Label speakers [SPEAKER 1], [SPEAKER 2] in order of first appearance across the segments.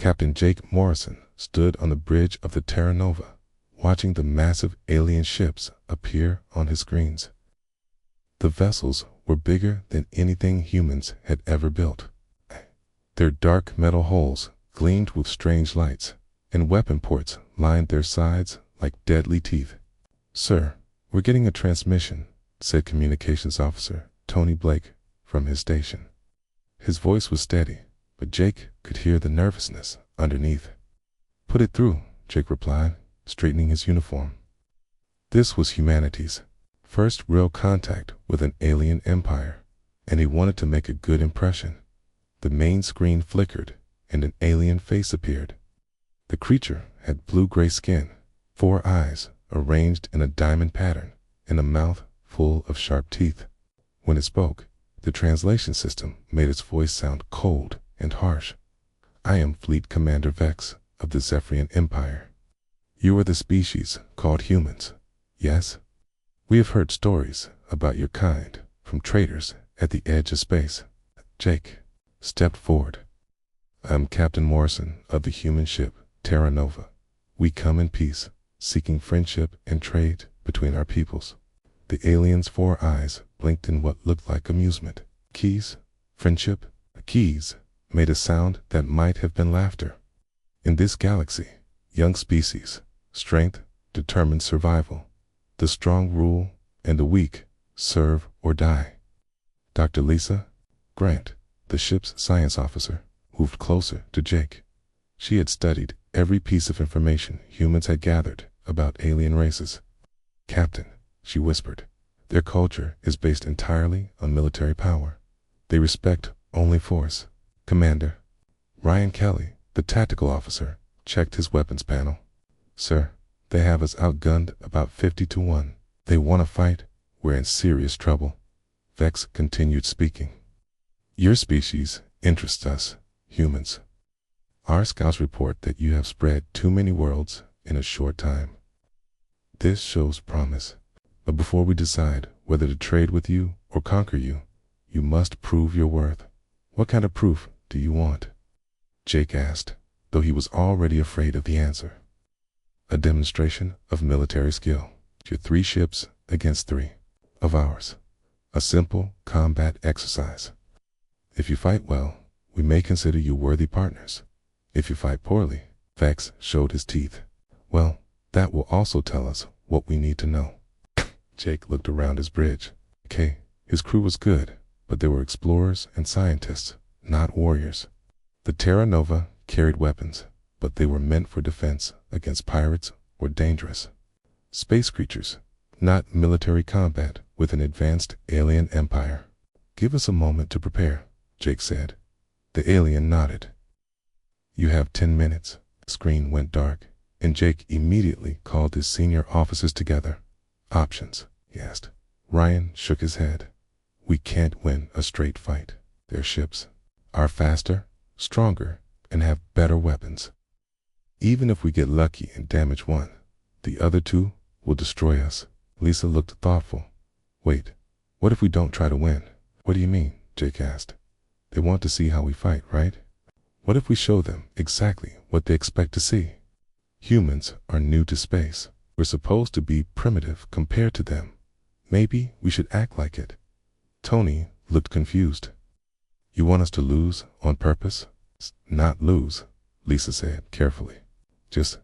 [SPEAKER 1] Captain Jake Morrison stood on the bridge of the Terra Nova, watching the massive alien ships appear on his screens. The vessels were bigger than anything humans had ever built. Their dark metal hulls gleamed with strange lights, and weapon ports lined their sides like deadly teeth. "Sir, we're getting a transmission," said Communications Officer Tony Blake from his station. His voice was steady, but Jake could hear the nervousness underneath. "Put it through," Jake replied, straightening his uniform. This was humanity's first real contact with an alien empire, and he wanted to make a good impression. The main screen flickered, and an alien face appeared. The creature had blue-gray skin, 4 eyes arranged in a diamond pattern, and a mouth full of sharp teeth. When it spoke, the translation system made its voice sound cold and harsh. "I am Fleet Commander Vex of the Zephyrian Empire. You are the species called humans, yes? We have heard stories about your kind from traders at the edge of space." Jake stepped forward. "I'm Captain Morrison of the human ship Terra Nova. We come in peace, seeking friendship and trade between our peoples." The alien's 4 eyes blinked in what looked like amusement. "Keys? Friendship?" Keys made a sound that might have been laughter. In this galaxy, young species, strength determines survival. The strong rule, and the weak serve or die. Dr. Lisa Grant, the ship's science officer, moved closer to Jake. She had studied every piece of information humans had gathered about alien races. "Captain," she whispered, "their culture is based entirely on military power. They respect only force." Commander Ryan Kelly, the tactical officer, checked his weapons panel. "Sir, they have us outgunned about 50-1. They want to fight. We're in serious trouble." Vex continued speaking. "Your species interests us, humans. Our scouts report that you have spread too many worlds in a short time. This shows promise. But before we decide whether to trade with you or conquer you, you must prove your worth." "What kind of proof do you want?" Jake asked, though he was already afraid of the answer. "A demonstration of military skill. Your 3 ships against 3 of ours. A simple combat exercise. If you fight well, we may consider you worthy partners. If you fight poorly," Vex showed his teeth, "well, that will also tell us what we need to know." Jake looked around his bridge. Okay, his crew was good, but they were explorers and scientists, not warriors. The Terra Nova carried weapons, but they were meant for defense against pirates or dangerous space creatures, not military combat with an advanced alien empire. "Give us a moment to prepare," Jake said. The alien nodded. "You have 10 minutes. The screen went dark, and Jake immediately called his senior officers together. "Options?" he asked. Ryan shook his head. "We can't win a straight fight. Their ships are faster, stronger, and have better weapons. Even if we get lucky and damage one, the other 2 will destroy us." Lisa looked thoughtful. "Wait, what if we don't try to win?" "What do you mean?" Jake asked. "They want to see how we fight, right? What if we show them exactly what they expect to see? Humans are new to space. We're supposed to be primitive compared to them. Maybe we should act like it." Tony looked confused. "You want us to lose on purpose?" "Not lose," Lisa said carefully. "Just ...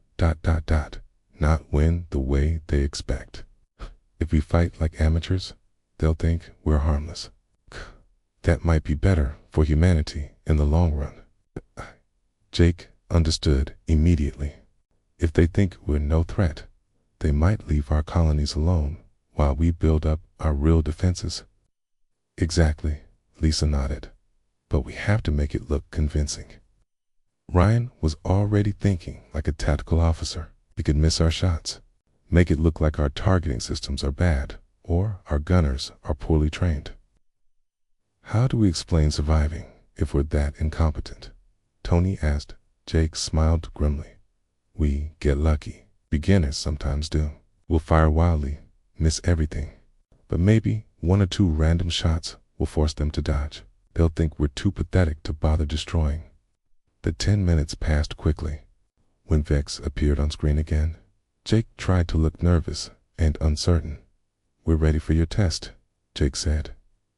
[SPEAKER 1] not win the way they expect. If we fight like amateurs, they'll think we're harmless. That might be better for humanity in the long run." Jake understood immediately. If they think we're no threat, they might leave our colonies alone while we build up our real defenses. "Exactly," Lisa nodded. "But we have to make it look convincing." Ryan was already thinking like a tactical officer. "We could miss our shots, make it look like our targeting systems are bad, or our gunners are poorly trained. How do we explain surviving if we're that incompetent?" Tony asked. Jake smiled grimly. "We get lucky. Beginners sometimes do. We'll fire wildly, miss everything. But maybe 1 or 2 random shots will force them to dodge. They'll think we're too pathetic to bother destroying." The 10 minutes passed quickly. When Vex appeared on screen again, Jake tried to look nervous and uncertain. "We're ready for your test," Jake said.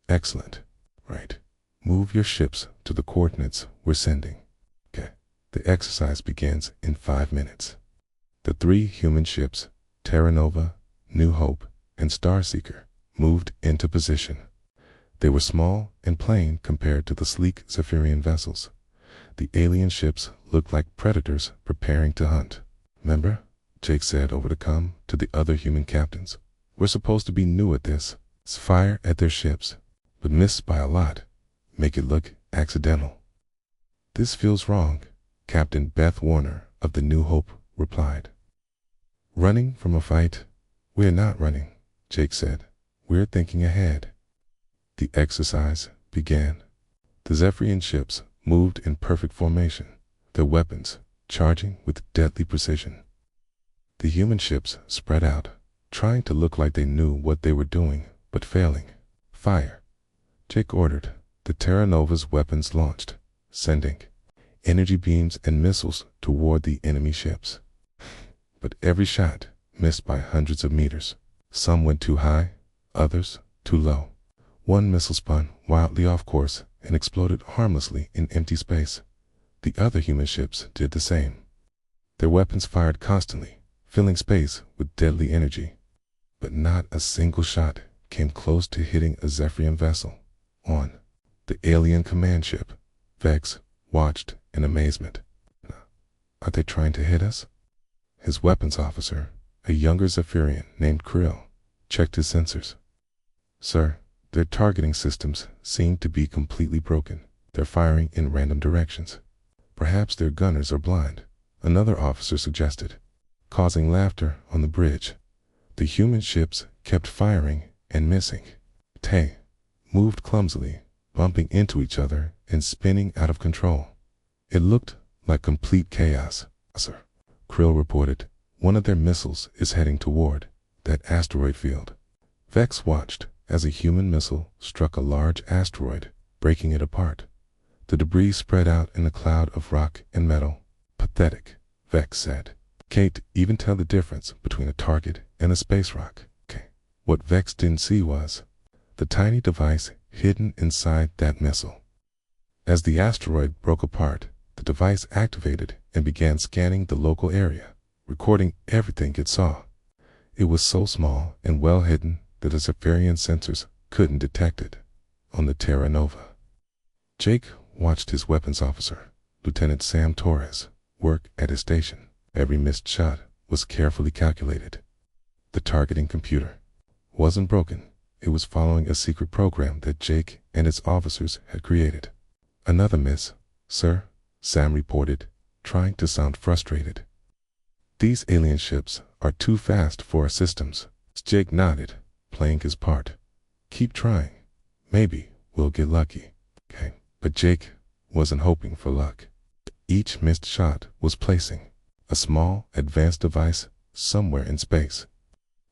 [SPEAKER 1] "Excellent. Right. Move your ships to the coordinates we're sending." "Okay." The exercise begins in 5 minutes. The 3 human ships, Terra Nova, New Hope, and Starseeker, moved into position. They were small and plain compared to the sleek Zephyrian vessels. The alien ships looked like predators preparing to hunt. "Remember?" Jake said over the comm to the other human captains. "We're supposed to be new at this. Fire at their ships, but miss by a lot. Make it look accidental." "This feels wrong," Captain Beth Warner of the New Hope replied. "Running from a fight? We're not running," Jake said. "We're thinking ahead." The exercise began. The Zephyrian ships moved in perfect formation, their weapons charging with deadly precision. The human ships spread out, trying to look like they knew what they were doing, but failing. "Fire," Jake ordered. The Terra Nova's weapons launched, sending energy beams and missiles toward the enemy ships. But every shot missed by hundreds of meters. Some went too high, others too low. One missile spun wildly off course and exploded harmlessly in empty space. The other human ships did the same. Their weapons fired constantly, filling space with deadly energy. But not a single shot came close to hitting a Zephyrian vessel. On the alien command ship, Vex watched in amazement. "Are they trying to hit us?" His weapons officer, a younger Zephyrian named Krill, checked his sensors. "Sir, their targeting systems seem to be completely broken. They're firing in random directions." "Perhaps their gunners are blind," another officer suggested, causing laughter on the bridge. The human ships kept firing and missing. Tay moved clumsily, bumping into each other and spinning out of control. It looked like complete chaos. "Sir," Krill reported, "one of their missiles is heading toward that asteroid field." Vex watched as a human missile struck a large asteroid, breaking it apart. The debris spread out in a cloud of rock and metal. "Pathetic," Vex said. "Can't even tell the difference between a target and a space rock." Okay. What Vex didn't see was the tiny device hidden inside that missile. As the asteroid broke apart, the device activated and began scanning the local area, recording everything it saw. It was so small and well hidden that the Zephyrian sensors couldn't detect it. On the Terra Nova, Jake watched his weapons officer, Lieutenant Sam Torres, work at his station. Every missed shot was carefully calculated. The targeting computer wasn't broken. It was following a secret program that Jake and his officers had created. "Another miss, sir," Sam reported, trying to sound frustrated. "These alien ships are too fast for our systems." Jake nodded, playing his part. "Keep trying. Maybe we'll get lucky." Okay. But Jake wasn't hoping for luck. Each missed shot was placing a small, advanced device somewhere in space.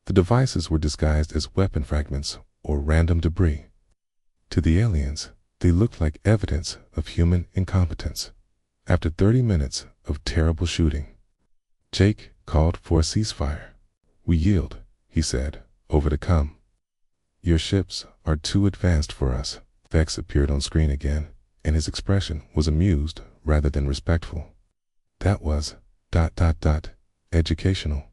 [SPEAKER 1] The devices were disguised as weapon fragments or random debris. To the aliens, they looked like evidence of human incompetence. After 30 minutes of terrible shooting, Jake called for a ceasefire. "We yield," he said, over the comm. "Your ships are too advanced for us." Vex appeared on screen again, and his expression was amused rather than respectful. "That was ... educational.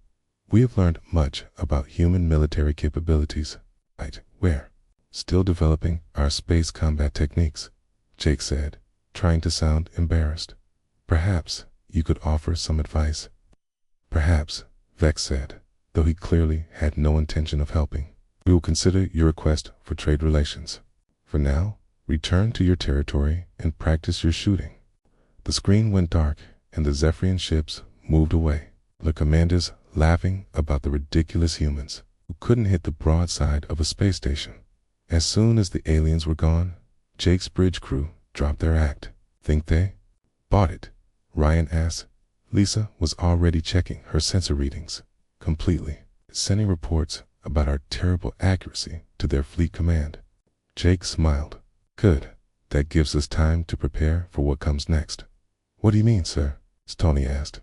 [SPEAKER 1] We have learned much about human military capabilities. Right, we're still developing our space combat techniques," Jake said, trying to sound embarrassed. "Perhaps you could offer some advice." "Perhaps," Vex said, though he clearly had no intention of helping. "We will consider your request for trade relations. For now, return to your territory and practice your shooting." The screen went dark and the Zephyrian ships moved away, the commanders laughing about the ridiculous humans who couldn't hit the broadside of a space station. As soon as the aliens were gone, Jake's bridge crew dropped their act. "Think they bought it?" Ryan asked. Lisa was already checking her sensor readings completely, sending reports about our terrible accuracy to their fleet command. Jake smiled. "Good. That gives us time to prepare for what comes next. What do you mean, sir? Tony asked.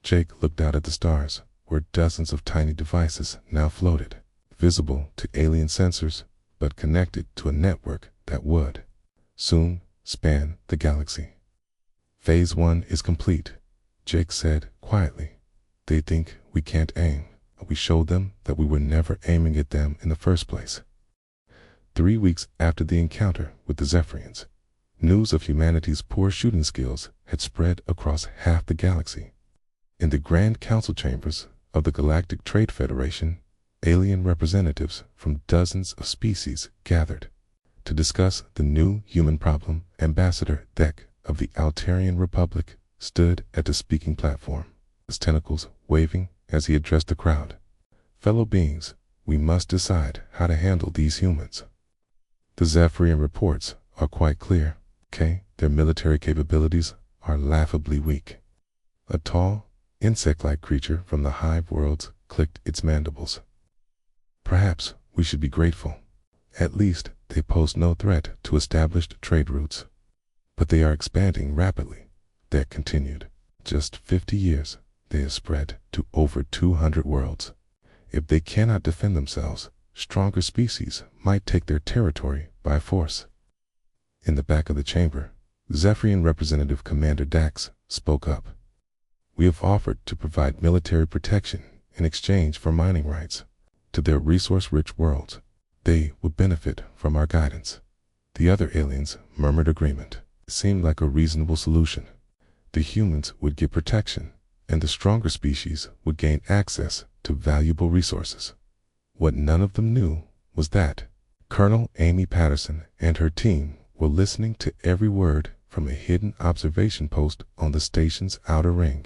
[SPEAKER 1] Jake looked out at the stars, where dozens of tiny devices now floated, visible to alien sensors, but connected to a network that would soon span the galaxy. Phase 1 is complete, Jake said quietly. They think we can't aim. We showed them that we were never aiming at them in the first place. 3 weeks after the encounter with the Zephyrians, news of humanity's poor shooting skills had spread across half the galaxy. In the Grand Council chambers of the Galactic Trade Federation, alien representatives from dozens of species gathered to discuss the new human problem. Ambassador Deck of the Altarian Republic stood at the speaking platform, his tentacles waving as he addressed the crowd. Fellow beings, we must decide how to handle these humans. The Zephyrian reports are quite clear. Their military capabilities are laughably weak. A tall, insect-like creature from the hive worlds clicked its mandibles. Perhaps we should be grateful. At least they pose no threat to established trade routes. But they are expanding rapidly, Deck continued. Just 50 years, they have spread to over 200 worlds. If they cannot defend themselves, stronger species might take their territory by force. In the back of the chamber, Zephyrian Representative Commander Dax spoke up. We have offered to provide military protection in exchange for mining rights to their resource-rich worlds. They would benefit from our guidance. The other aliens murmured agreement. It seemed like a reasonable solution. The humans would get protection, and the stronger species would gain access to valuable resources. What none of them knew was that Colonel Amy Patterson and her team were listening to every word from a hidden observation post on the station's outer ring.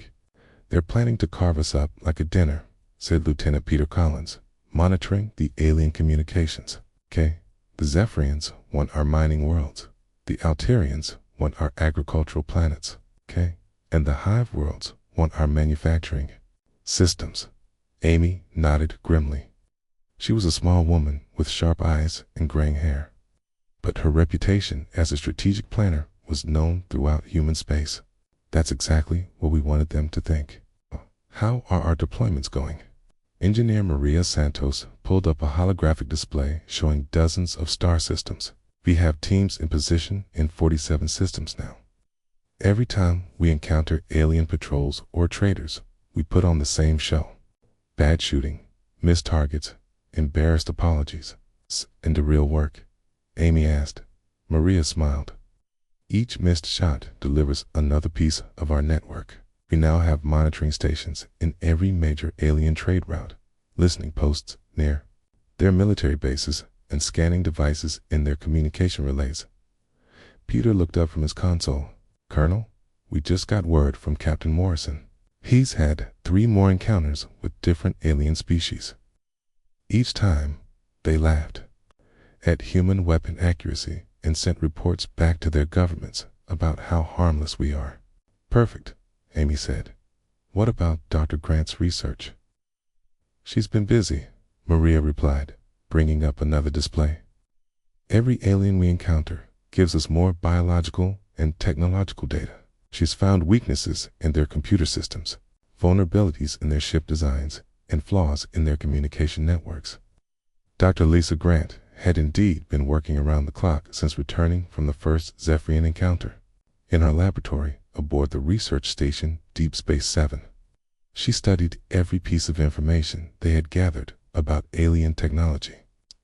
[SPEAKER 1] They're planning to carve us up like a dinner, said Lieutenant Peter Collins, monitoring the alien communications. The Zephyrians want our mining worlds. The Altarians want our agricultural planets. And the hive worlds want our manufacturing systems. Amy nodded grimly. She was a small woman with sharp eyes and graying hair. But her reputation as a strategic planner was known throughout human space. That's exactly what we wanted them to think. How are our deployments going? Engineer Maria Santos pulled up a holographic display showing dozens of star systems. We have teams in position in 47 systems now. Every time we encounter alien patrols or traders, we put on the same show. Bad shooting, missed targets, embarrassed apologies. And the real work? Amy asked. Maria smiled. Each missed shot delivers another piece of our network. We now have monitoring stations in every major alien trade route, listening posts near their military bases, and scanning devices in their communication relays. Peter looked up from his console. Colonel, we just got word from Captain Morrison. He's had 3 more encounters with different alien species. Each time, they laughed at human weapon accuracy and sent reports back to their governments about how harmless we are. Perfect, Amy said. What about Dr. Grant's research? She's been busy, Maria replied, bringing up another display. Every alien we encounter gives us more biological and technological data. She's found weaknesses in their computer systems, vulnerabilities in their ship designs, and flaws in their communication networks. Dr. Lisa Grant had indeed been working around the clock since returning from the first Zephyrian encounter. In her laboratory aboard the research station Deep Space 7, she studied every piece of information they had gathered about alien technology.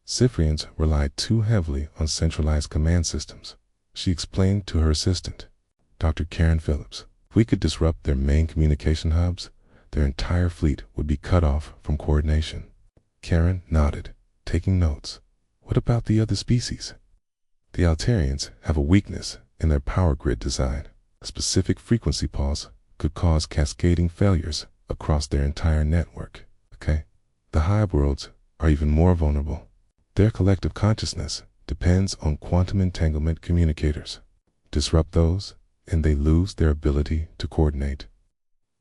[SPEAKER 1] Zephyrians relied too heavily on centralized command systems. She explained to her assistant, Dr. Karen Phillips, if we could disrupt their main communication hubs, their entire fleet would be cut off from coordination. Karen nodded, taking notes. What about the other species? The Altarians have a weakness in their power grid design. A specific frequency pulse could cause cascading failures across their entire network. The hive worlds are even more vulnerable. Their collective consciousness depends on quantum entanglement communicators. Disrupt those, and they lose their ability to coordinate.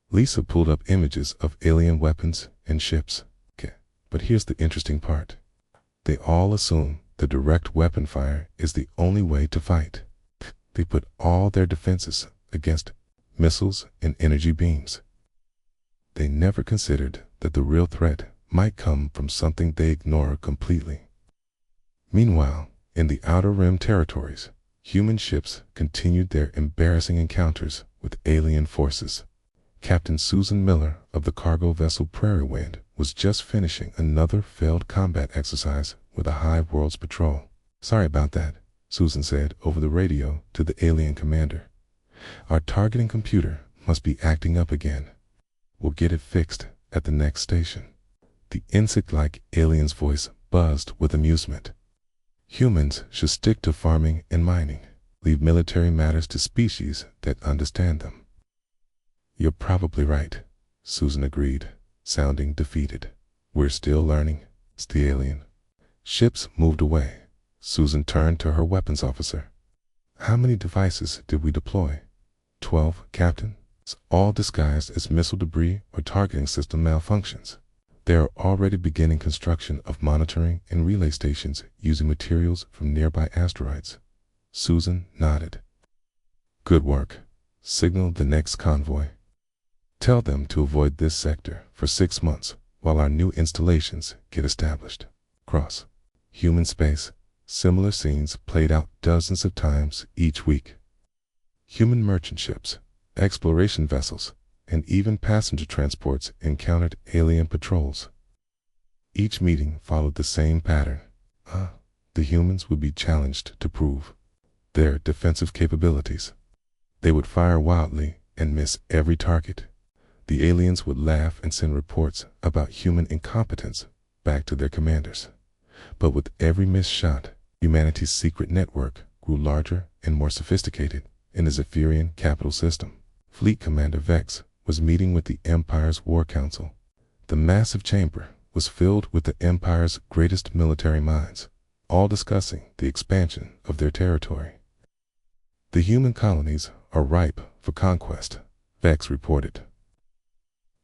[SPEAKER 1] Lisa pulled up images of alien weapons and ships. But here's the interesting part. They all assume that direct weapon fire is the only way to fight. They put all their defenses against missiles, and energy beams. They never considered that the real threat might come from something they ignore completely. Meanwhile, in the Outer Rim territories, human ships continued their embarrassing encounters with alien forces. Captain Susan Miller of the cargo vessel Prairie Wind was just finishing another failed combat exercise with a Hive Worlds patrol. "Sorry about that," Susan said over the radio to the alien commander. "Our targeting computer must be acting up again. We'll get it fixed at the next station." The insect-like alien's voice buzzed with amusement. "Humans should stick to farming and mining. Leave military matters to species that understand them." "You're probably right," Susan agreed, sounding defeated. "We're still learning," said the alien. Ships moved away. Susan turned to her weapons officer. "How many devices did we deploy?" 12, Captain. All disguised as missile debris or targeting system malfunctions. They are already beginning construction of monitoring and relay stations using materials from nearby asteroids." Susan nodded. "Good work. Signal the next convoy. Tell them to avoid this sector for 6 months while our new installations get established." Cross human space, similar scenes played out dozens of times each week. Human merchant ships, exploration vessels, and even passenger transports encountered alien patrols. Each meeting followed the same pattern. The humans would be challenged to prove their defensive capabilities. They would fire wildly and miss every target. The aliens would laugh and send reports about human incompetence back to their commanders. But with every missed shot, humanity's secret network grew larger and more sophisticated in the Zephyrian capital system. Fleet Commander Vex was meeting with the Empire's War Council. The massive chamber was filled with the Empire's greatest military minds, all discussing the expansion of their territory. "The human colonies are ripe for conquest," Vex reported.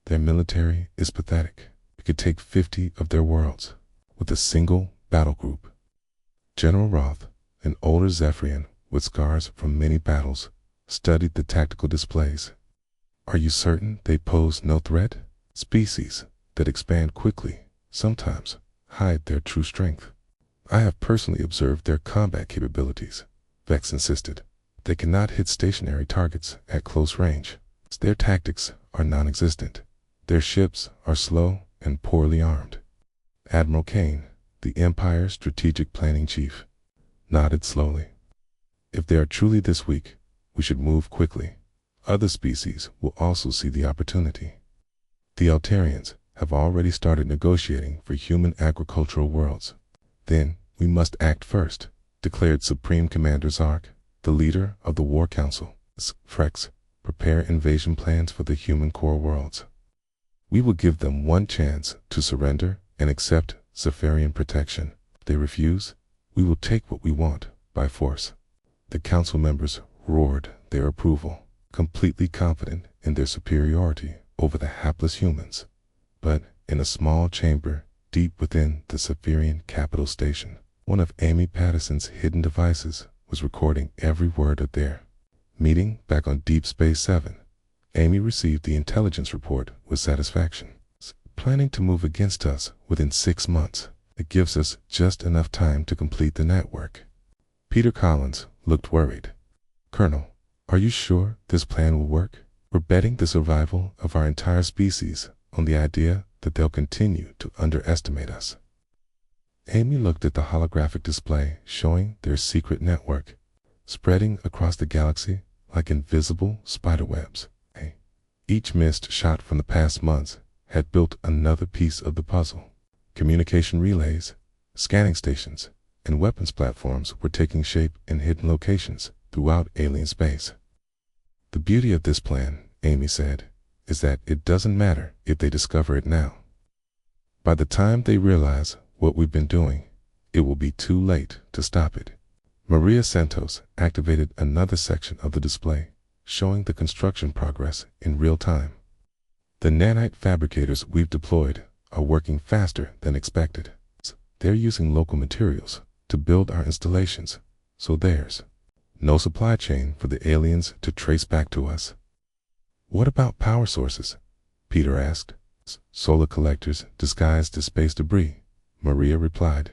[SPEAKER 1] "Their military is pathetic. We could take 50 of their worlds with a single battle group." General Roth, an older Zephyrian with scars from many battles, studied the tactical displays. "Are you certain they pose no threat? Species that expand quickly sometimes hide their true strength." "I have personally observed their combat capabilities," Vex insisted. "They cannot hit stationary targets at close range. Their tactics are non-existent. Their ships are slow and poorly armed." Admiral Kane, the Empire's strategic planning chief, nodded slowly. "If they are truly this weak, we should move quickly. Other species will also see the opportunity. The Altarians have already started negotiating for human agricultural worlds." "Then we must act first," declared Supreme Commander Zark, the leader of the War Council. "Frex, prepare invasion plans for the human core worlds. We will give them one chance to surrender and accept Zephyrian protection. If they refuse, we will take what we want by force." The council members roared their approval, completely confident in their superiority over the hapless humans. But in a small chamber deep within the Zephyrian capital station, one of Amy Patterson's hidden devices was recording every word of their meeting back on Deep Space 7. Amy received the intelligence report with satisfaction. "Planning to move against us within 6 months. It gives us just enough time to complete the network." Peter Collins looked worried. "Colonel, are you sure this plan will work? We're betting the survival of our entire species on the idea that they'll continue to underestimate us." Amy looked at the holographic display showing their secret network, spreading across the galaxy like invisible spiderwebs. Each missed shot from the past months had built another piece of the puzzle. Communication relays, scanning stations, and weapons platforms were taking shape in hidden locations throughout alien space. "The beauty of this plan," Amy said, "is that it doesn't matter if they discover it now. By the time they realize what we've been doing, it will be too late to stop it." Maria Santos activated another section of the display, showing the construction progress in real time. "The nanite fabricators we've deployed are working faster than expected. They're using local materials to build our installations, so there's no supply chain for the aliens to trace back to us." What about power sources? Peter asked. Solar collectors disguised as space debris, Maria replied,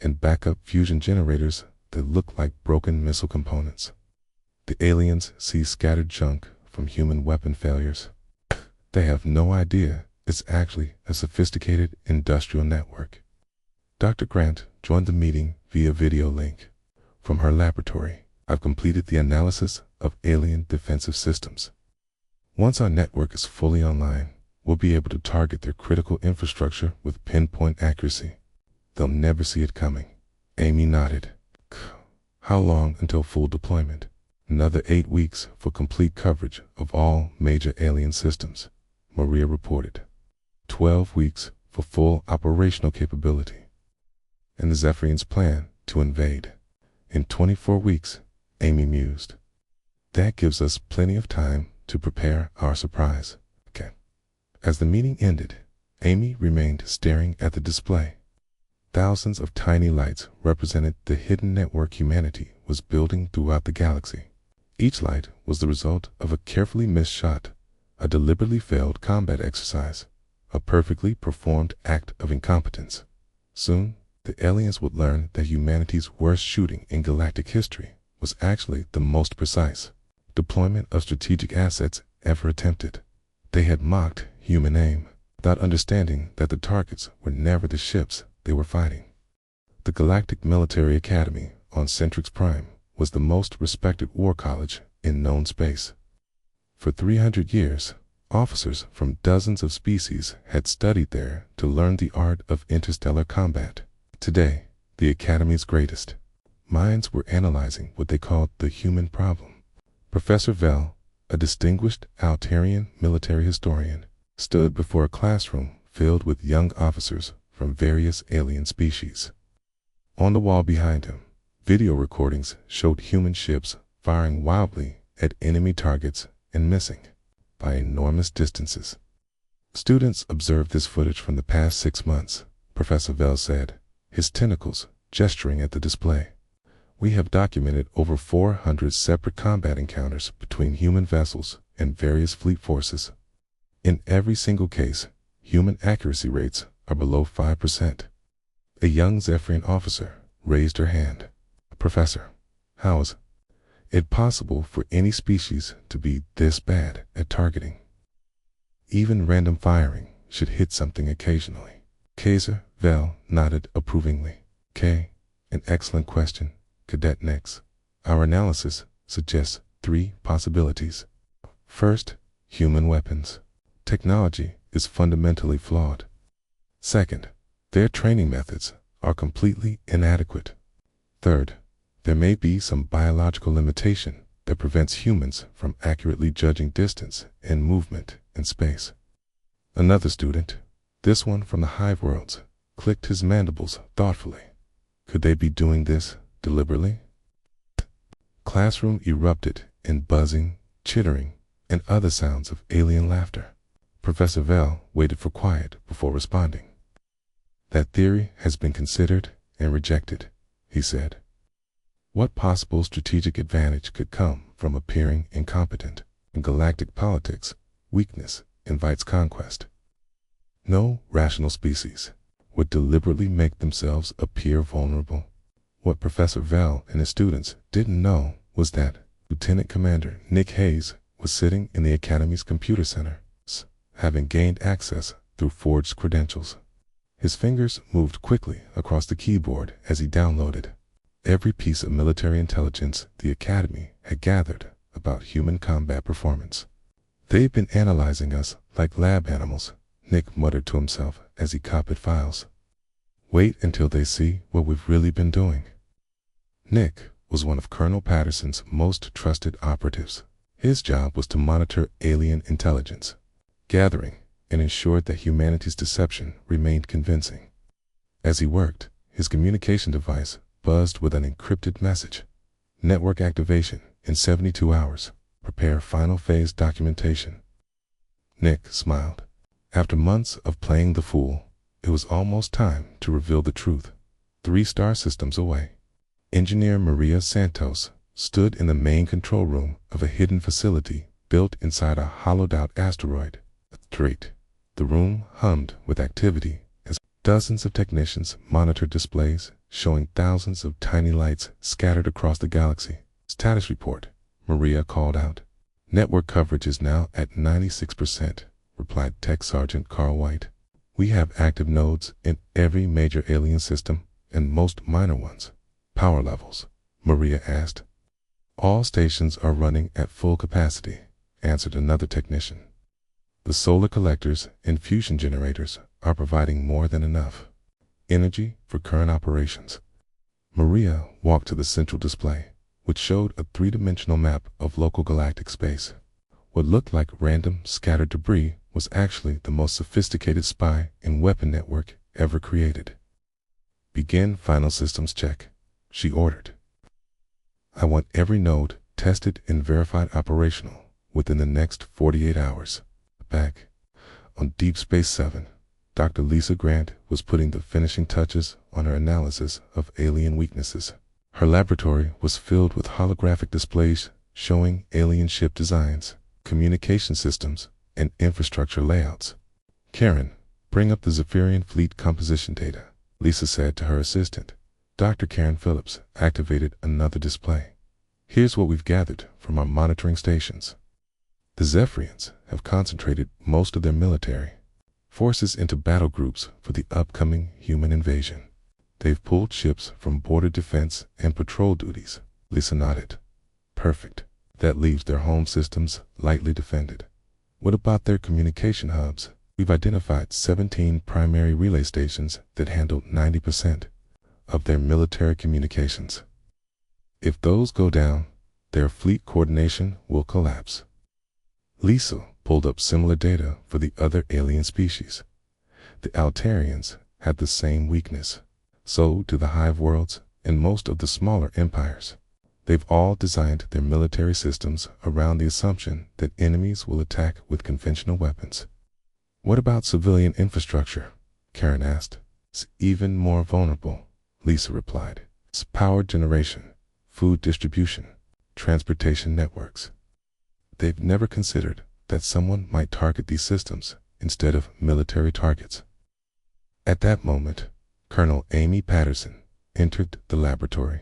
[SPEAKER 1] and backup fusion generators that look like broken missile components. The aliens see scattered junk from human weapon failures. They have no idea it's actually a sophisticated industrial network. Dr. Grant joined the meeting via video link. From her laboratory, I've completed the analysis of alien defensive systems. Once our network is fully online, we'll be able to target their critical infrastructure with pinpoint accuracy. They'll never see it coming. Amy nodded. How long until full deployment? Another 8 weeks for complete coverage of all major alien systems, Maria reported. 12 weeks for full operational capability. And the Zephyrians' plan to invade. In 24 weeks, Amy mused. That gives us plenty of time to prepare our surprise. Okay. As the meeting ended, Amy remained staring at the display. Thousands of tiny lights represented the hidden network humanity was building throughout the galaxy. Each light was the result of a carefully missed shot, a deliberately failed combat exercise, a perfectly performed act of incompetence. Soon, the aliens would learn that humanity's worst shooting in galactic history was actually the most precise deployment of strategic assets ever attempted. They had mocked human aim, without understanding that the targets were never the ships they were fighting. The Galactic Military Academy on Centrix Prime was the most respected war college in known space. For 300 years, officers from dozens of species had studied there to learn the art of interstellar combat. Today, the Academy's greatest minds were analyzing what they called the human problem. Professor Vell, a distinguished Altarian military historian, stood before a classroom filled with young officers from various alien species. On the wall behind him, video recordings showed human ships firing wildly at enemy targets and missing by enormous distances. Students observed this footage from the past 6 months, Professor Vell said, his tentacles gesturing at the display. We have documented over 400 separate combat encounters between human vessels and various fleet forces. In every single case, human accuracy rates are below 5%. A young Zephyrian officer raised her hand. Professor, how is it possible for any species to be this bad at targeting? Even random firing should hit something occasionally. Kaiser Vell nodded approvingly. An excellent question, Cadet Nix. Our analysis suggests 3 possibilities. First, human weapons. Technology is fundamentally flawed. Second, their training methods are completely inadequate. Third, there may be some biological limitation that prevents humans from accurately judging distance and movement in space. Another student, this one from the Hive Worlds, clicked his mandibles thoughtfully. Could they be doing this deliberately? Classroom erupted in buzzing, chittering, and other sounds of alien laughter. Professor Vell waited for quiet before responding. That theory has been considered and rejected, he said. What possible strategic advantage could come from appearing incompetent? In galactic politics, weakness invites conquest. No rational species would deliberately make themselves appear vulnerable. What Professor Vell and his students didn't know was that Lieutenant Commander Nick Hayes was sitting in the Academy's computer center, having gained access through forged credentials. His fingers moved quickly across the keyboard as he downloaded every piece of military intelligence the Academy had gathered about human combat performance. They've been analyzing us like lab animals, Nick muttered to himself as he copied files. Wait until they see what we've really been doing. Nick was one of Colonel Patterson's most trusted operatives. His job was to monitor alien intelligence, gathering, and ensure that humanity's deception remained convincing. As he worked, his communication device buzzed with an encrypted message. Network activation in 72 hours. Prepare final phase documentation. Nick smiled. After months of playing the fool, it was almost time to reveal the truth. 3 star systems away, Engineer Maria Santos stood in the main control room of a hidden facility built inside a hollowed-out asteroid. Straight. The room hummed with activity as dozens of technicians monitored displays showing thousands of tiny lights scattered across the galaxy. Status report, Maria called out. Network coverage is now at 96%, replied Tech Sergeant Carl White. We have active nodes in every major alien system and most minor ones. Power levels, Maria asked. All stations are running at full capacity, answered another technician. The solar collectors and fusion generators are providing more than enough energy for current operations. Maria walked to the central display, which showed a three-dimensional map of local galactic space. What looked like random, scattered debris was actually the most sophisticated spy and weapon network ever created. Begin final systems check, she ordered. I want every node tested and verified operational within the next 48 hours. Back on Deep Space 7, Dr. Lisa Grant was putting the finishing touches on her analysis of alien weaknesses. Her laboratory was filled with holographic displays showing alien ship designs, communication systems, and infrastructure layouts. Karen, bring up the Zephyrian fleet composition data, Lisa said to her assistant. Dr. Karen Phillips activated another display. Here's what we've gathered from our monitoring stations. The Zephyrians have concentrated most of their military forces into battle groups for the upcoming human invasion. They've pulled ships from border defense and patrol duties. Lisa nodded. Perfect. That leaves their home systems lightly defended. What about their communication hubs? We've identified 17 primary relay stations that handle 90% of their military communications. If those go down, their fleet coordination will collapse. Lisa pulled up similar data for the other alien species. The Altarians had the same weakness. So do the Hive worlds and most of the smaller empires. They've all designed their military systems around the assumption that enemies will attack with conventional weapons. What about civilian infrastructure? Karen asked. It's even more vulnerable, Lisa replied. It's power generation, food distribution, transportation networks. They've never considered that someone might target these systems instead of military targets. At that moment, Colonel Amy Patterson entered the laboratory.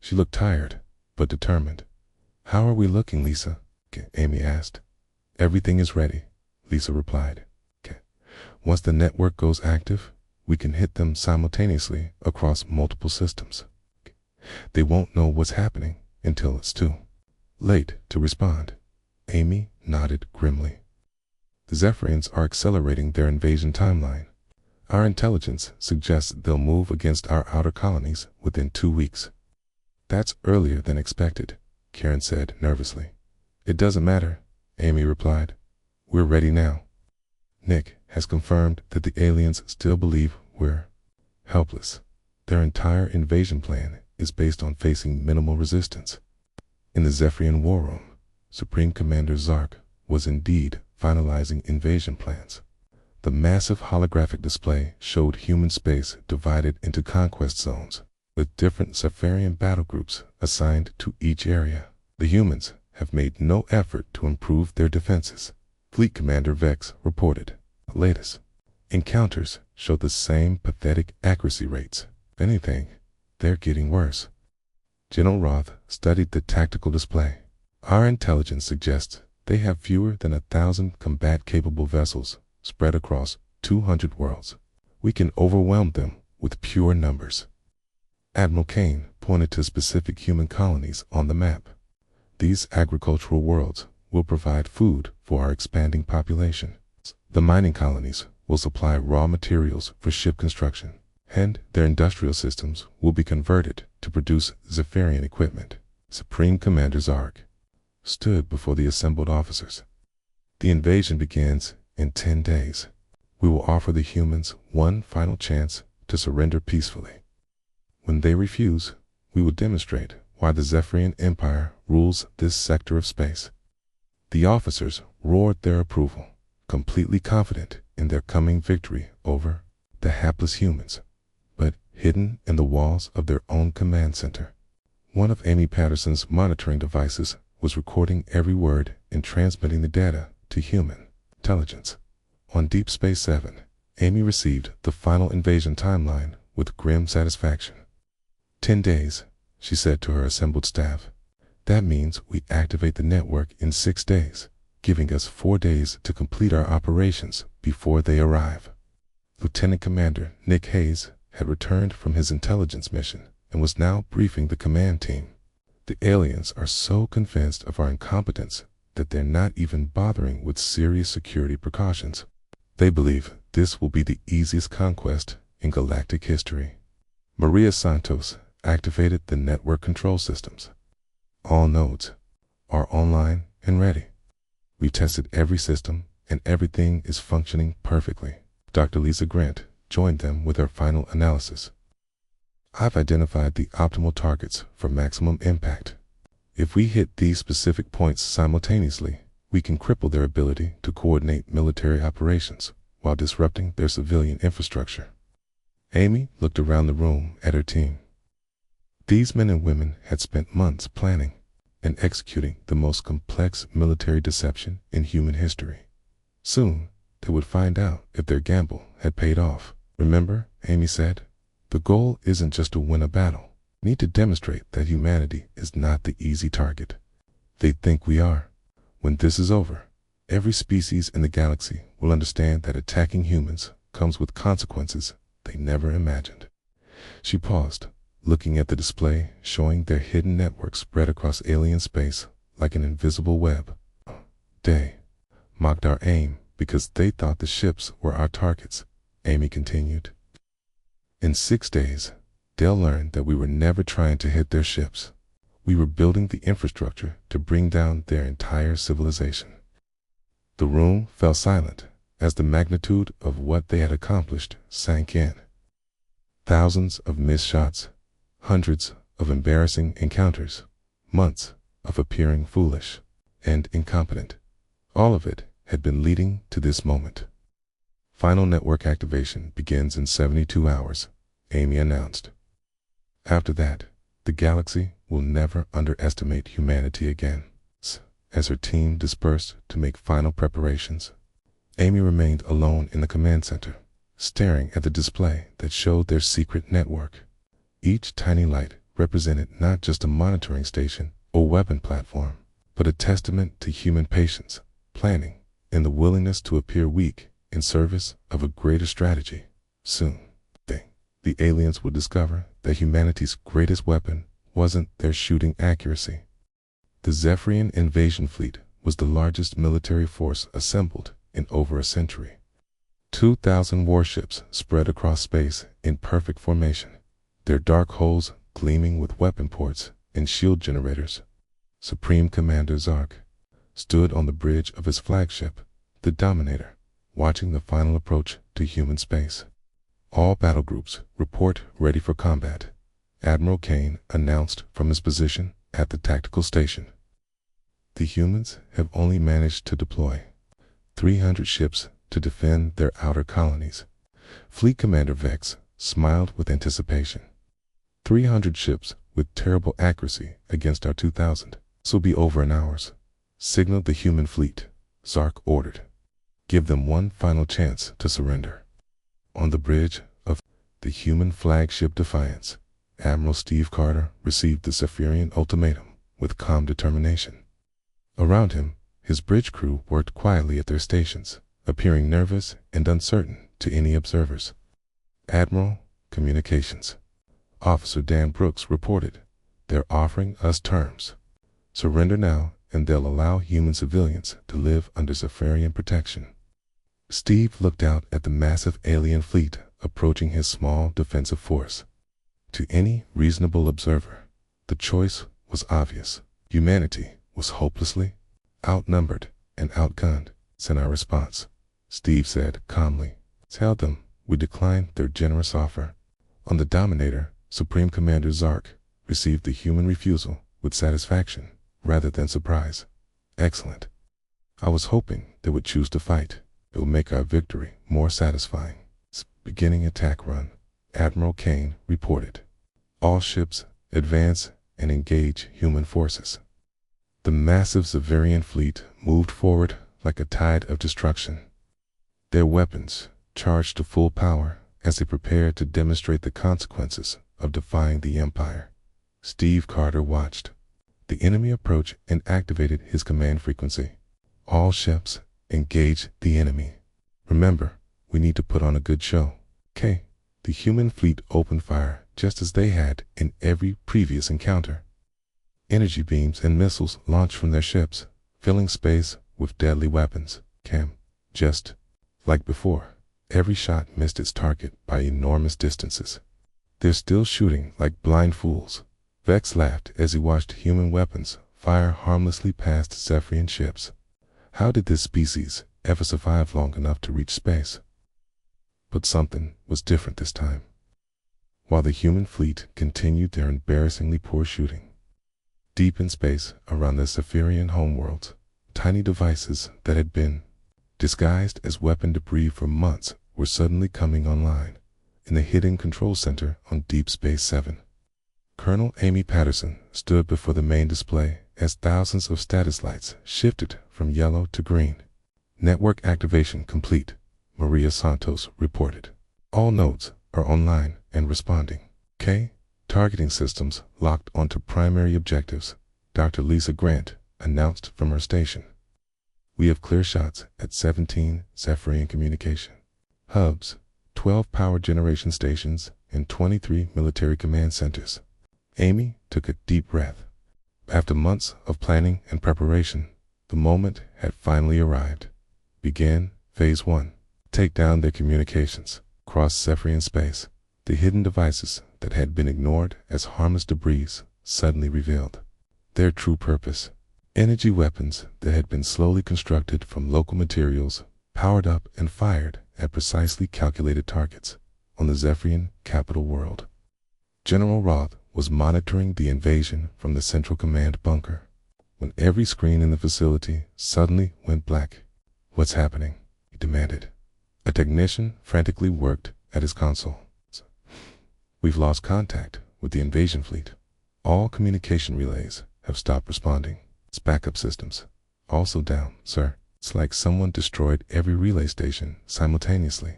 [SPEAKER 1] She looked tired, but determined. How are we looking, Lisa? Amy asked. Everything is ready, Lisa replied. Once the network goes active, we can hit them simultaneously across multiple systems. They won't know what's happening until it's too late to respond. Amy nodded grimly. The Zephyrians are accelerating their invasion timeline. Our intelligence suggests they'll move against our outer colonies within 2 weeks. That's earlier than expected, Karen said nervously. It doesn't matter, Amy replied. We're ready now. Nick has confirmed that the aliens still believe we're helpless. Their entire invasion plan is based on facing minimal resistance. In the Zephyrian war room, Supreme Commander Zark was indeed finalizing invasion plans. The massive holographic display showed human space divided into conquest zones, with different Zephyrian battle groups assigned to each area. The humans have made no effort to improve their defenses, Fleet Commander Vex reported. The latest encounters show the same pathetic accuracy rates. If anything, they're getting worse. General Roth studied the tactical display. Our intelligence suggests they have fewer than 1,000 combat-capable vessels spread across 200 worlds. We can overwhelm them with pure numbers. Admiral Kane pointed to specific human colonies on the map. These agricultural worlds will provide food for our expanding population. The mining colonies will supply raw materials for ship construction, and their industrial systems will be converted to produce Zephyrian equipment. Supreme Commander Zark stood before the assembled officers. The invasion begins in 10 days. We will offer the humans one final chance to surrender peacefully. When they refuse, we will demonstrate why the Zephyrian Empire rules this sector of space. The officers roared their approval, completely confident in their coming victory over the hapless humans, but hidden in the walls of their own command center. One of Amy Patterson's monitoring devices was recording every word and transmitting the data to human intelligence. On Deep Space 7, Amy received the final invasion timeline with grim satisfaction. 10 days, she said to her assembled staff. That means we activate the network in 6 days, giving us 4 days to complete our operations before they arrive. Lieutenant Commander Nick Hayes had returned from his intelligence mission and was now briefing the command team. The aliens are so convinced of our incompetence that they're not even bothering with serious security precautions. They believe this will be the easiest conquest in galactic history. Maria Santos activated the network control systems. All nodes are online and ready. We've tested every system and everything is functioning perfectly. Dr. Lisa Grant joined them with her final analysis. I've identified the optimal targets for maximum impact. If we hit these specific points simultaneously, we can cripple their ability to coordinate military operations while disrupting their civilian infrastructure. Amy looked around the room at her team. These men and women had spent months planning and executing the most complex military deception in human history. Soon, they would find out if their gamble had paid off. Remember, Amy said, the goal isn't just to win a battle. We need to demonstrate that humanity is not the easy target. They think we are. When this is over, every species in the galaxy will understand that attacking humans comes with consequences they never imagined. She paused, looking at the display showing their hidden network spread across alien space like an invisible web. They mocked our aim because they thought the ships were our targets, Amy continued. In 6 days, they'll learn that we were never trying to hit their ships. We were building the infrastructure to bring down their entire civilization. The room fell silent as the magnitude of what they had accomplished sank in. Thousands of missed shots, hundreds of embarrassing encounters, months of appearing foolish and incompetent. All of it had been leading to this moment. Final network activation begins in 72 hours, Amy announced. After that, the galaxy will never underestimate humanity again. As her team dispersed to make final preparations, Amy remained alone in the command center, staring at the display that showed their secret network. Each tiny light represented not just a monitoring station or weapon platform, but a testament to human patience, planning, and the willingness to appear weak in service of a greater strategy. Soon, the aliens would discover that humanity's greatest weapon wasn't their shooting accuracy. The Zephyrian invasion fleet was the largest military force assembled in over a century. 2,000 warships spread across space in perfect formation, their dark hulls gleaming with weapon ports and shield generators. Supreme Commander Zark stood on the bridge of his flagship, the Dominator, watching the final approach to human space. All battle groups report ready for combat, Admiral Kane announced from his position at the tactical station. The humans have only managed to deploy 300 ships to defend their outer colonies. Fleet Commander Vex smiled with anticipation. 300 ships with terrible accuracy against our 2,000. This will be over in hours. Signal the human fleet, Zark ordered. Give them one final chance to surrender. On the bridge of the human flagship Defiance, Admiral Steve Carter received the Zephyrian ultimatum with calm determination. Around him, his bridge crew worked quietly at their stations, appearing nervous and uncertain to any observers. Admiral, Communications. Officer Dan Brooks reported, "They're offering us terms. Surrender now and they'll allow human civilians to live under Zephyrian protection." Steve looked out at the massive alien fleet approaching his small defensive force. To any reasonable observer, the choice was obvious. Humanity was hopelessly outnumbered and outgunned. "Send our response," Steve said calmly. "Tell them we declined their generous offer." On the Dominator, Supreme Commander Zark received the human refusal with satisfaction rather than surprise. "Excellent. I was hoping they would choose to fight. It will make our victory more satisfying." Beginning attack run, Admiral Kane reported. "All ships advance and engage human forces." The massive Xaverian fleet moved forward like a tide of destruction. Their weapons charged to full power as they prepared to demonstrate the consequences of defying the Empire. Steve Carter watched the enemy approach and activated his command frequency. All ships, engage the enemy. Remember, we need to put on a good show. Okay. The human fleet opened fire just as they had in every previous encounter. Energy beams and missiles launched from their ships, filling space with deadly weapons. Just like before, every shot missed its target by enormous distances. They're still shooting like blind fools. Vex laughed as he watched human weapons fire harmlessly past Zephyrian ships. How did this species ever survive long enough to reach space? But something was different this time. While the human fleet continued their embarrassingly poor shooting, deep in space around the Zephyrian homeworlds, tiny devices that had been disguised as weapon debris for months were suddenly coming online in the hidden control center on Deep Space 7. Colonel Amy Patterson stood before the main display as thousands of status lights shifted from yellow to green. Network activation complete, Maria Santos reported. All nodes are online and responding. Targeting systems locked onto primary objectives, Dr. Lisa Grant announced from her station. We have clear shots at 17 Zephyrian communication hubs, 12 power generation stations, and 23 military command centers. Amy took a deep breath. After months of planning and preparation, the moment had finally arrived. Begin Phase 1. Take down their communications. Cross Zephyrian space. The hidden devices that had been ignored as harmless debris suddenly revealed their true purpose. Energy weapons that had been slowly constructed from local materials, powered up and fired at precisely calculated targets on the Zephyrian capital world. General Roth was monitoring the invasion from the central command bunker when every screen in the facility suddenly went black. What's happening? He demanded. A technician frantically worked at his console. We've lost contact with the invasion fleet. All communication relays have stopped responding. Its backup systems also down, sir. It's like someone destroyed every relay station simultaneously.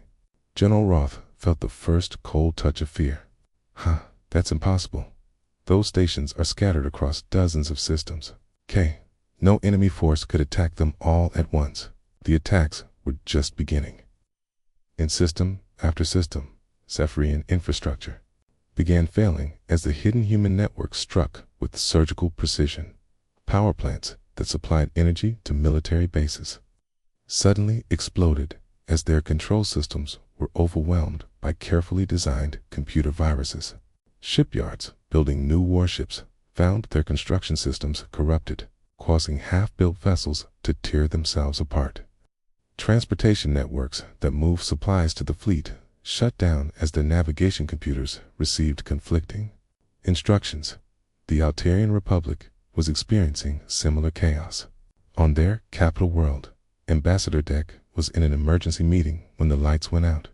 [SPEAKER 1] General Roth felt the first cold touch of fear. That's impossible. Those stations are scattered across dozens of systems. No enemy force could attack them all at once. The attacks were just beginning. In system after system, Zephyrian infrastructure began failing as the hidden human network struck with surgical precision. Power plants that supplied energy to military bases suddenly exploded as their control systems were overwhelmed by carefully designed computer viruses. Shipyards building new warships found their construction systems corrupted, causing half-built vessels to tear themselves apart. Transportation networks that moved supplies to the fleet shut down as their navigation computers received conflicting instructions. The Altarian Republic was experiencing similar chaos. On their capital world, Ambassador Deck was in an emergency meeting when the lights went out.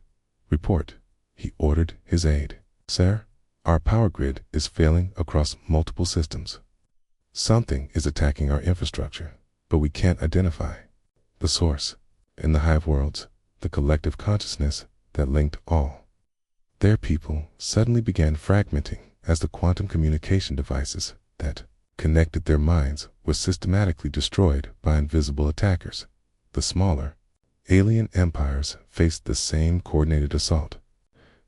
[SPEAKER 1] Report, he ordered his aide. Sir, our power grid is failing across multiple systems. Something is attacking our infrastructure, but we can't identify the source. In the hive worlds, the collective consciousness that linked all their people suddenly began fragmenting as the quantum communication devices that connected their minds were systematically destroyed by invisible attackers. The smaller alien empires faced the same coordinated assault.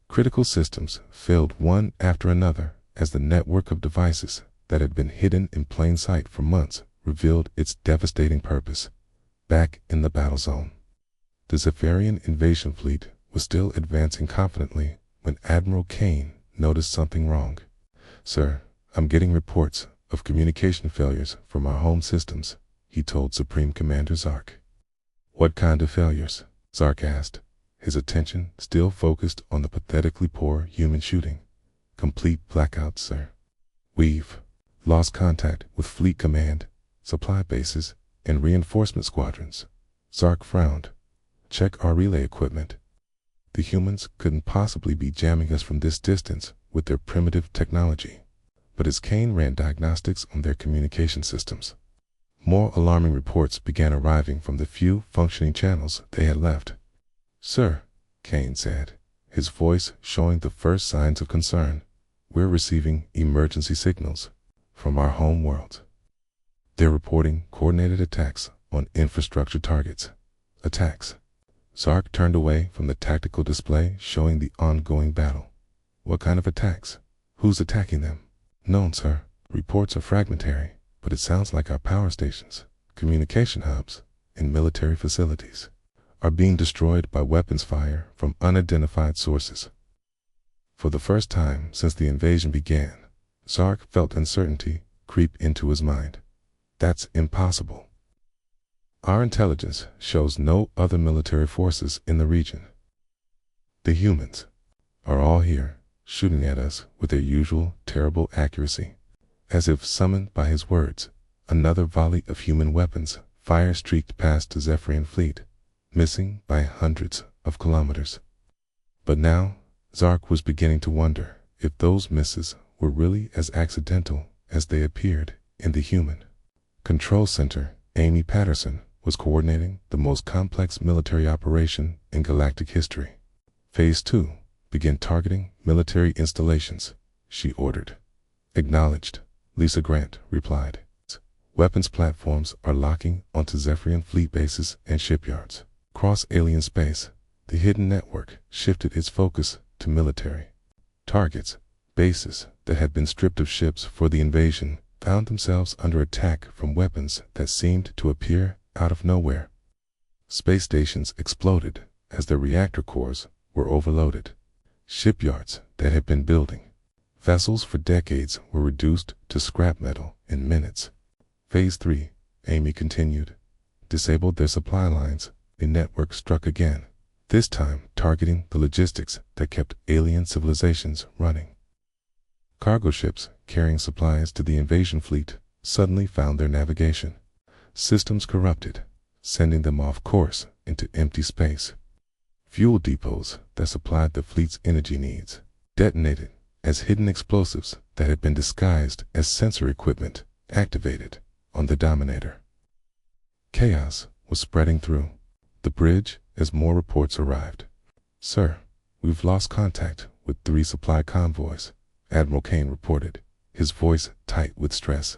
[SPEAKER 1] Critical systems failed one after another as the network of devices that had been hidden in plain sight for months revealed its devastating purpose. Back in the battle zone, the Zephyrian invasion fleet was still advancing confidently when Admiral Kane noticed something wrong. Sir, I'm getting reports of communication failures from our home systems, he told Supreme Commander Zark. What kind of failures? Zark asked, his attention still focused on the pathetically poor human shooting. Complete blackouts, sir. We've lost contact with Fleet Command, supply bases, and reinforcement squadrons. Zark frowned. Check our relay equipment. The humans couldn't possibly be jamming us from this distance with their primitive technology. But as Kane ran diagnostics on their communication systems, More alarming reports began arriving from the few functioning channels they had left. "Sir," Kane said, his voice showing the first signs of concern, "we're receiving emergency signals from our home world. They're reporting coordinated attacks on infrastructure targets." Attacks. Zark turned away from the tactical display showing the ongoing battle. "What kind of attacks? Who's attacking them?" "None, sir. Reports are fragmentary, but it sounds like our power stations, communication hubs, and military facilities are being destroyed by weapons fire from unidentified sources." For the first time since the invasion began, Zark felt uncertainty creep into his mind. "That's impossible. Our intelligence shows no other military forces in the region. The humans are all here, shooting at us with their usual terrible accuracy." As if summoned by his words, another volley of human weapons fire streaked past the Zephyrian fleet, missing by hundreds of kilometers. But now, Zark was beginning to wonder if those misses were really as accidental as they appeared in the human control center. Amy Patterson was coordinating the most complex military operation in galactic history. "Phase 2, begin targeting military installations," she ordered. "Acknowledged," Lisa Grant replied. "Weapons platforms are locking onto Zephyrian fleet bases and shipyards." Across alien space, the hidden network shifted its focus to military targets. Bases that had been stripped of ships for the invasion found themselves under attack from weapons that seemed to appear out of nowhere. Space stations exploded as their reactor cores were overloaded. Shipyards that had been building vessels for decades were reduced to scrap metal in minutes. Phase 3, Amy continued, disabled their supply lines. The network struck again, this time targeting the logistics that kept alien civilizations running. Cargo ships carrying supplies to the invasion fleet suddenly found their navigation systems corrupted, sending them off course into empty space. Fuel depots that supplied the fleet's energy needs detonated as hidden explosives that had been disguised as sensor equipment activated on the Dominator. Chaos was spreading through the bridge as more reports arrived. "Sir, we've lost contact with 3 supply convoys," Admiral Kane reported, his voice tight with stress.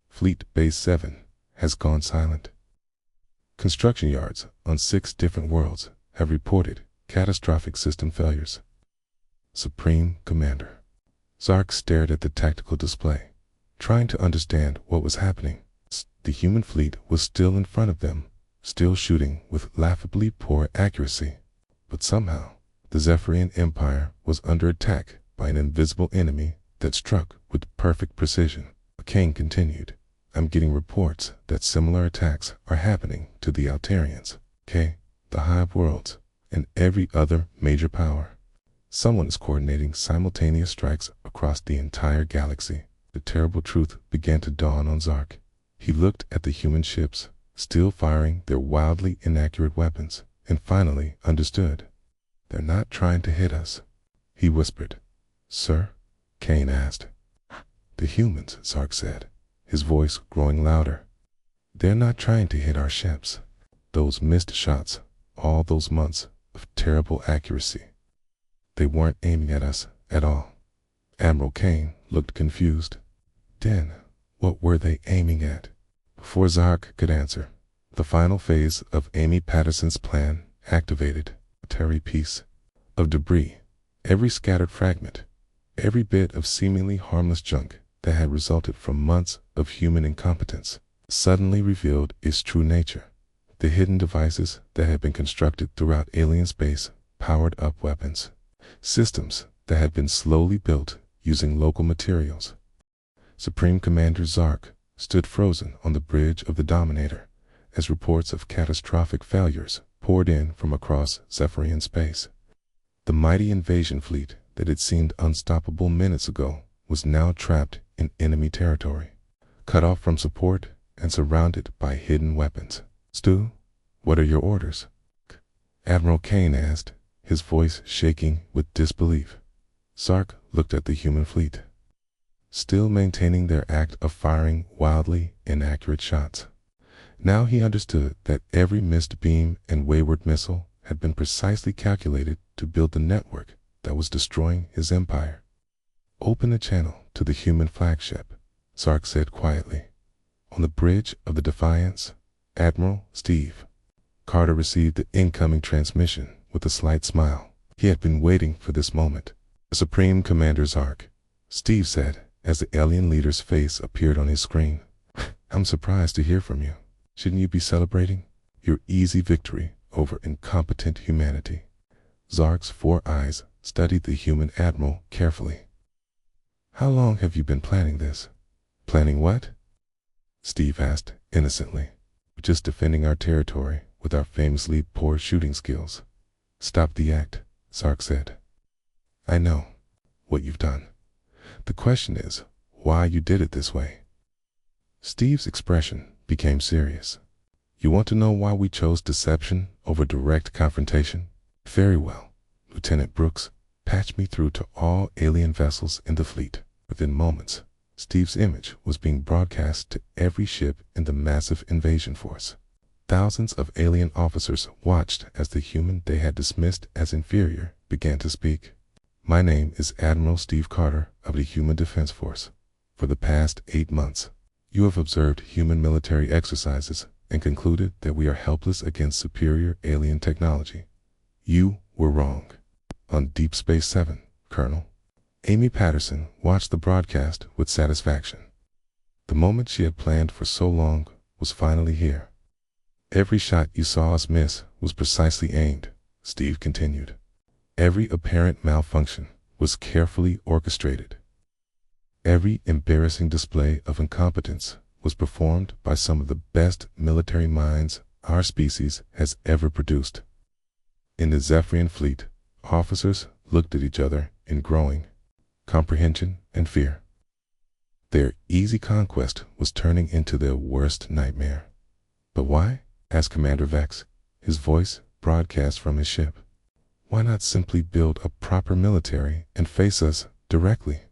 [SPEAKER 1] "Fleet Base 7 has gone silent. Construction yards on 6 different worlds have reported catastrophic system failures." Supreme Commander. Zark stared at the tactical display, trying to understand what was happening. The human fleet was still in front of them, still shooting with laughably poor accuracy. But somehow, the Zephyrian Empire was under attack by an invisible enemy that struck with perfect precision. Kane continued, "I'm getting reports that similar attacks are happening to the Altarians, the Hive Worlds, and every other major power. Someone is coordinating simultaneous strikes across the entire galaxy." The terrible truth began to dawn on Zark. He looked at the human ships, still firing their wildly inaccurate weapons, and finally understood. "They're not trying to hit us," he whispered. "Sir?" Kane asked. "The humans," Zark said, his voice growing louder. "They're not trying to hit our ships. Those missed shots, all those months of terrible accuracy, they weren't aiming at us at all." Admiral Kane looked confused. "Then, what were they aiming at?" Before Zark could answer, the final phase of Amy Patterson's plan activated a teary piece of debris. Every scattered fragment, every bit of seemingly harmless junk that had resulted from months of human incompetence, suddenly revealed its true nature. The hidden devices that had been constructed throughout alien space powered up weapons, systems that had been slowly built using local materials. Supreme Commander Zark stood frozen on the bridge of the Dominator as reports of catastrophic failures poured in from across Zephyrian space. The mighty invasion fleet that had seemed unstoppable minutes ago was now trapped in enemy territory, cut off from support and surrounded by hidden weapons. "Stu, what are your orders?" Admiral Kane asked, his voice shaking with disbelief. Zark looked at the human fleet. still maintaining their act of firing wildly inaccurate shots. Now he understood that every missed beam and wayward missile had been precisely calculated to build the network that was destroying his empire. "Open the channel to the human flagship," Sark said quietly. On the bridge of the Defiance, Admiral Steve Carter received the incoming transmission with a slight smile. He had been waiting for this moment. "Supreme Commander Zark," Steve said as the alien leader's face appeared on his screen. "I'm surprised to hear from you. Shouldn't you be celebrating your easy victory over incompetent humanity?" Zark's 4 eyes studied the human admiral carefully. "How long have you been planning this?" "Planning what?" Steve asked innocently. "Just defending our territory with our famously poor shooting skills." "Stop the act," Zark said. "I know what you've done. The question is why you did it this way." Steve's expression became serious. "You want to know why we chose deception over direct confrontation? Very well. Lieutenant Brooks patched me through to all alien vessels in the fleet. Within moments, Steve's image was being broadcast to every ship in the massive invasion force. Thousands of alien officers watched as the human they had dismissed as inferior began to speak. "My name is Admiral Steve Carter of the Human Defense Force. For the past 8 months, you have observed human military exercises and concluded that we are helpless against superior alien technology. You were wrong. On Deep Space 7, Colonel." Amy Patterson watched the broadcast with satisfaction. The moment she had planned for so long was finally here. "Every shot you saw us miss was precisely aimed," Steve continued. "Every apparent malfunction was carefully orchestrated. Every embarrassing display of incompetence was performed by some of the best military minds our species has ever produced." In the Zephyrian fleet, officers looked at each other in growing comprehension and fear. Their easy conquest was turning into their worst nightmare. "But why?" asked Commander Vex, his voice broadcast from his ship. "Why not simply build a proper military and face us directly?"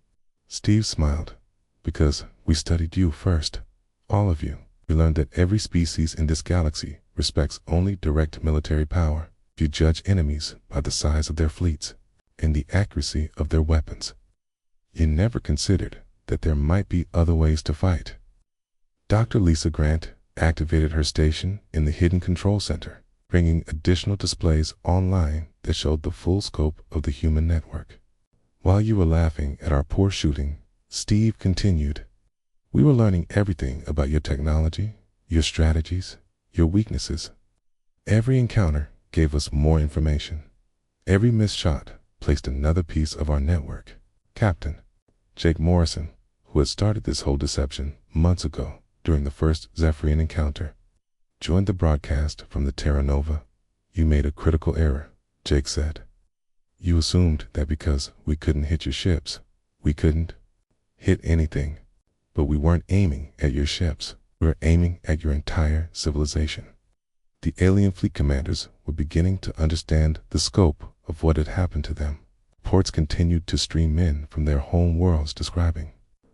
[SPEAKER 1] Steve smiled. "Because we studied you first. All of you. We learned that every species in this galaxy respects only direct military power. You judge enemies by the size of their fleets and the accuracy of their weapons. You never considered that there might be other ways to fight." Dr. Lisa Grant activated her station in the Hidden Control Center, bringing additional displays online that showed the full scope of the human network. "While you were laughing at our poor shooting," Steve continued, "we were learning everything about your technology, your strategies, your weaknesses. Every encounter gave us more information. Every missed shot placed another piece of our network." Captain Jake Morrison, who had started this whole deception months ago during the first Zephyrian encounter, joined the broadcast from the Terra Nova. "You made a critical error," Jake said. "You assumed that because we couldn't hit your ships, we couldn't hit anything. But we weren't aiming at your ships. We were aiming at your entire civilization." The alien fleet commanders were beginning to understand the scope of what had happened to them. Reports continued to stream in from their home worlds describing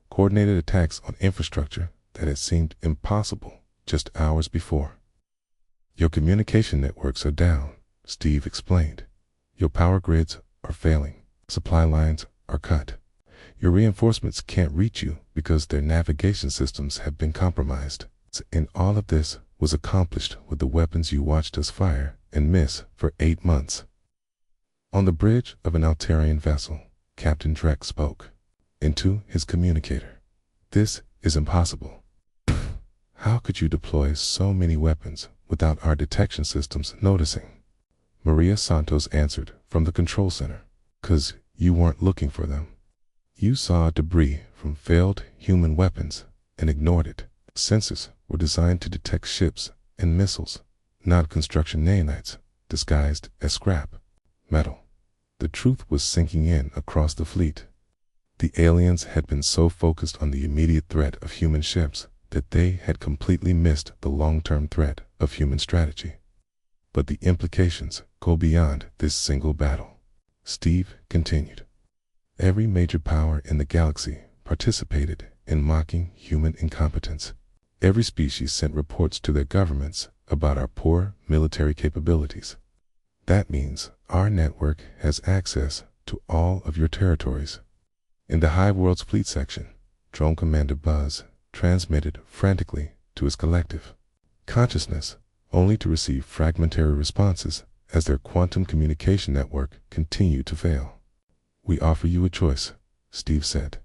[SPEAKER 1] coordinated attacks on infrastructure that had seemed impossible just hours before. "Your communication networks are down," Steve explained. "Your power grids are failing. Supply lines are cut. Your reinforcements can't reach you because their navigation systems have been compromised. And all of this was accomplished with the weapons you watched us fire and miss for 8 months." On the bridge of an Altarian vessel, Captain Drek spoke into his communicator. "This is impossible. How could you deploy so many weapons without our detection systems noticing?" Maria Santos answered from the control center. "'Cause you weren't looking for them. You saw debris from failed human weapons and ignored it. Sensors were designed to detect ships and missiles, not construction nanites disguised as scrap metal." The truth was sinking in across the fleet. The aliens had been so focused on the immediate threat of human ships that they had completely missed the long-term threat of human strategy. But the implications go beyond this single battle. Steve continued. "Every major power in the galaxy participated in mocking human incompetence. Every species sent reports to their governments about our poor military capabilities. That means our network has access to all of your territories. In the Hive World's fleet section, Drone Commander Buzz transmitted frantically to his collective consciousness, only to receive fragmentary responses as their quantum communication network continued to fail. "We offer you a choice," Steve said.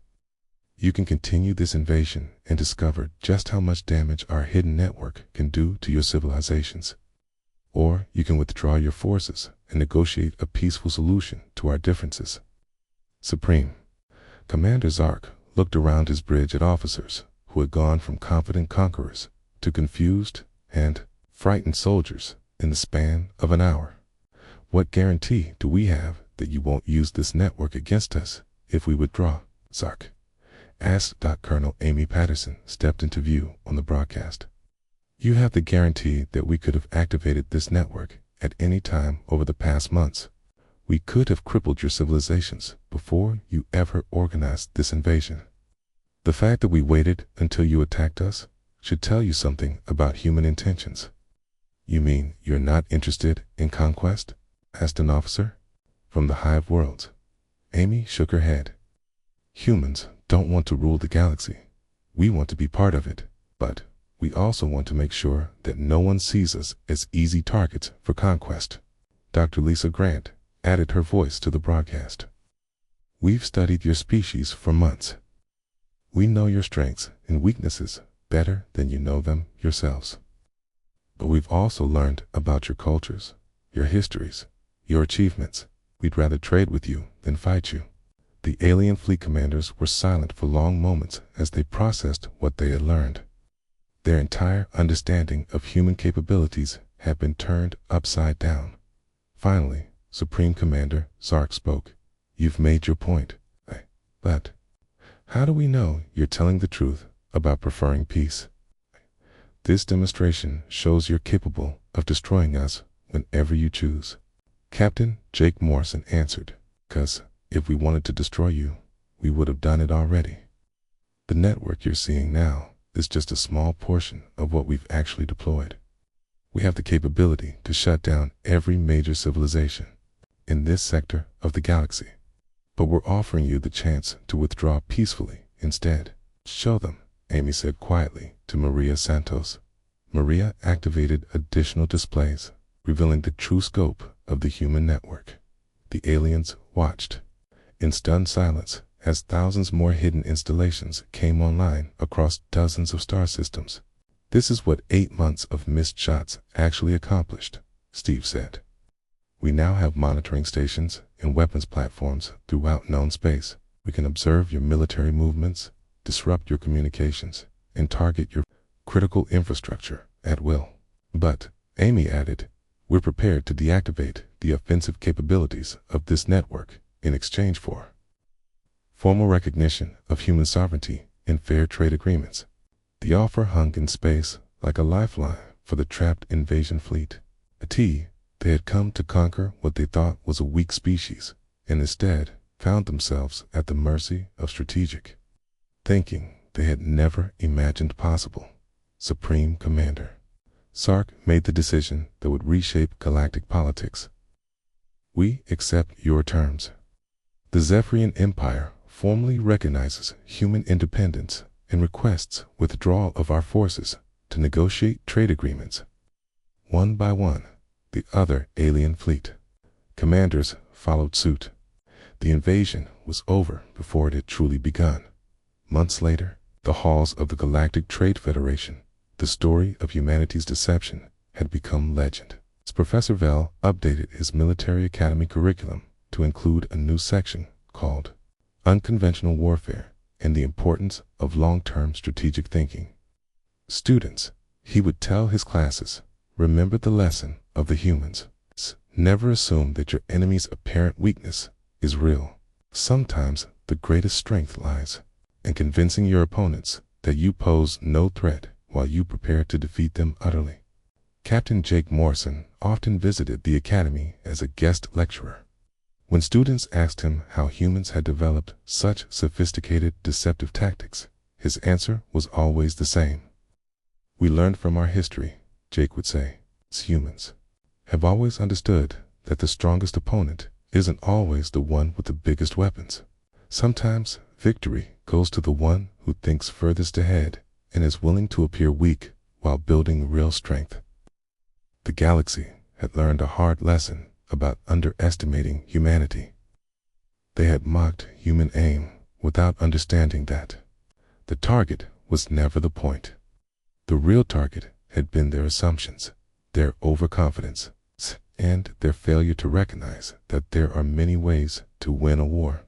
[SPEAKER 1] "You can continue this invasion and discover just how much damage our hidden network can do to your civilizations. Or you can withdraw your forces and negotiate a peaceful solution to our differences." Supreme Commander Zark looked around his bridge at officers who had gone from confident conquerors to confused and frightened soldiers in the span of an hour. "What guarantee do we have that you won't use this network against us if we withdraw?" Zark asked. Colonel Amy Patterson stepped into view on the broadcast. "You have the guarantee that we could have activated this network at any time over the past months. We could have crippled your civilizations before you ever organized this invasion. The fact that we waited until you attacked us should tell you something about human intentions." "You mean you're not interested in conquest?" asked an officer from the Hive Worlds. Amy shook her head. "Humans don't want to rule the galaxy. We want to be part of it, but we also want to make sure that no one sees us as easy targets for conquest." Dr. Lisa Grant added her voice to the broadcast. "We've studied your species for months. We know your strengths and weaknesses better than you know them yourselves. But we've also learned about your cultures, your histories, your achievements. We'd rather trade with you than fight you." The alien fleet commanders were silent for long moments as they processed what they had learned. Their entire understanding of human capabilities had been turned upside down. Finally, Supreme Commander Zark spoke. "You've made your point. But how do we know you're telling the truth about preferring peace? This demonstration shows you're capable of destroying us whenever you choose." Captain Jake Morrison answered, "'Cause if we wanted to destroy you, we would have done it already. The network you're seeing now is just a small portion of what we've actually deployed. We have the capability to shut down every major civilization in this sector of the galaxy. But we're offering you the chance to withdraw peacefully instead." "Show them," Amy said quietly to Maria Santos. Maria activated additional displays, revealing the true scope of the human network. The aliens watched in stunned silence as thousands more hidden installations came online across dozens of star systems. "This is what 8 months of missed shots actually accomplished," Steve said. "We now have monitoring stations and weapons platforms throughout known space. We can observe your military movements, disrupt your communications, and target your critical infrastructure at will." "But," Amy added, "we're prepared to deactivate the offensive capabilities of this network in exchange for formal recognition of human sovereignty and fair trade agreements." The offer hung in space like a lifeline for the trapped invasion fleet. They had come to conquer what they thought was a weak species, and instead found themselves at the mercy of strategic thinking they had never imagined possible. Supreme Commander Sark made the decision that would reshape galactic politics. "We accept your terms. The Zephyrian Empire formally recognizes human independence and requests withdrawal of our forces to negotiate trade agreements." One by one, the other alien fleet commanders followed suit. The invasion was over before it had truly begun. Months later, the halls of the Galactic Trade Federation, the story of humanity's deception had become legend. Professor Vell updated his military academy curriculum to include a new section called Unconventional Warfare and the Importance of Long-Term Strategic Thinking. "Students," he would tell his classes, "remember the lesson of the humans. Never assume that your enemy's apparent weakness is real. Sometimes the greatest strength lies in convincing your opponents that you pose no threat while you prepare to defeat them utterly." Captain Jake Morrison often visited the academy as a guest lecturer. When students asked him how humans had developed such sophisticated deceptive tactics, his answer was always the same. We learned from our history, Jake would say. Humans have always understood that the strongest opponent isn't always the one with the biggest weapons. Sometimes victory goes to the one who thinks furthest ahead and is willing to appear weak while building real strength. The galaxy had learned a hard lesson about underestimating humanity. They had mocked human aim without understanding that the target was never the point. The real target had been their assumptions, their overconfidence, and their failure to recognize that there are many ways to win a war.